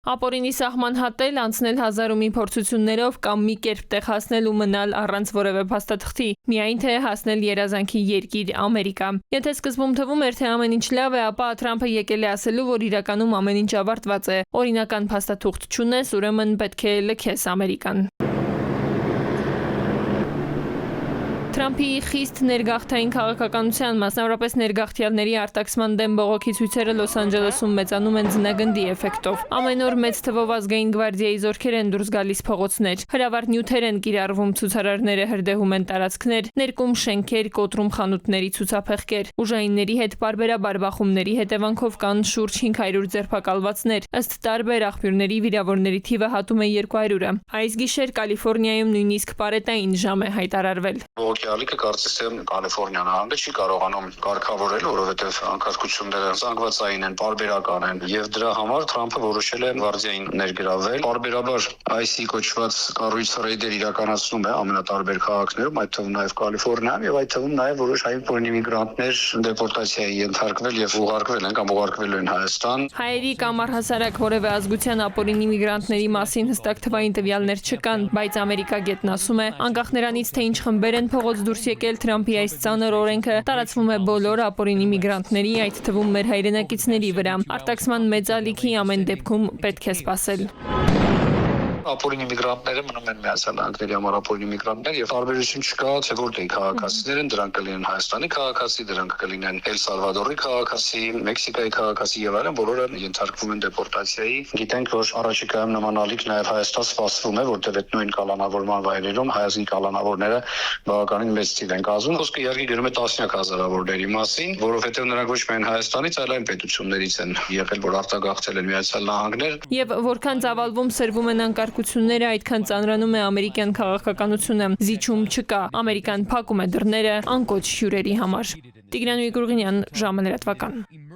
Ապօրինի սահման հատել, անցնել հազար ու մի փորձություններով կամ մի կերպ տեղ հասնել ու մնալ առանց որևէ փաստաթղթի, միայն թե հասնել երազանքի երկիր Ամերիկա։ Եթե սկզբում թվում էր, թե ամեն ինչ լավ է, ապա Թրամփը եկել է ասելու, որ իրականում ամեն ինչ ավարտված է։ Օրինական փաստաթուղթ չունես, ուրեմն պետք է լքես Ամերիկան։ Թրամփի խիստ ներգաղթային քաղաքականության, մասնավորապես ներգաղթյալների արտաքսման դեմ բողոքի ցույցերը Լոս Անջելեսում մեծանում են ձնագնդի էֆեկտով։ Ամեն օր մեծ թվով ազգային գվարդիայի զորքեր են դուրս գալիս փողոցներ, հրավառ նյութեր են կիրառվում, ցուցարարները հրդեհում են տարածքներ, ներկում շենքեր, կոտրում խանութների ցուցափեղկեր։ Ուժայինների հետ պարբերաբար բախումների հետևանքով կան շուրջ 500 ձերբակալվածներ։ Ըստ տարբեր աղբյուրների վիրավորների թիվը հատում է 200-ը։ Այս գիշեր Կալիֆոռնիայում նույնիսկ պարետային ժամ է հայտարարվել։ Ալիքը կարծես թե Կալիֆոռնիա նահանգը չի կարողանում կարգավորել, որովհետև անկարգությունները զանգվածային են, պարբերական են, եւ դրա համար Թրամփը որոշել է գվարդիային ներգրավել։ Պարբերաբար ICE կոչված կառույց ռեյդեր իրականացնում է ամենատարբեր քաղաքներում, այդ թվում նաեւ Կալիֆոռնիայում, եւ այդ թվում նաեւ որոշ հայ իմիգրանտներ դեպորտացիայի ենթարկվել եւ ուղարկվել են կամ ուղարկվելու են Հայաստան։ Հայերի կամ առհասարակ որևէ ազգության ապօրինի իմիգրանտների մասին հստակ թվային տվյալներ չկան, բայց Ամերիկա գետն ասում է, անկախ նրանից, թե ինչ խմբեր են փողոց դուրս եկել, Թրամփի այս ծանր օրենքը տարածվում է բոլոր ապօրինի իմիգրանտների, այդ թվում մեր հայրենակիցների վրա։ Արտաքսման մեծ ալիքի ամեն դեպքում պետք է սպասել։ Ապօրինի իմիգրանտները մնում են Միացյալ Նահանգների համար ապօրինի իմիգրանտներ եւ տարբերություն չկա, թե որտեղ քաղաքացիներ են, դրանք կլինեն Հայաստանի քաղաքացի, դրանք կլինեն Էլ Սալվադորի քաղաքացի, Մեքսիկայի քաղաքացի եւ այլն, բոլորը ենթարկվում են դեպորտացիայի։ Գիտենք, որ առաջիկայում նման ալիք նաեւ Հայաստան սպասվում է, որտեղ այդ նույն կալանավորման վայրերում հայազգի կալանավորները բավականին մեծ թիվ են կազմում։ Խոսքը իհարկե գրում է տասնյակ հազարավորների մասին, որովհետեւ նրանք ոչ միայն Հայաստանից, այլ այն պետություններից են եղել, որ արտագաղթել են Միացյալ Նահանգներ։ Եվ որքան ծավալվում սրվում են անկարգությունները, այդքան ծանրանում է ամերիկյան քաղաքականությունը։ Զիջում չկա։ Ամերիկան փակում է դռները անկոչ հյուրերի համար։ Տիգրան Ույգուրղինյան, ժամը լրատվական։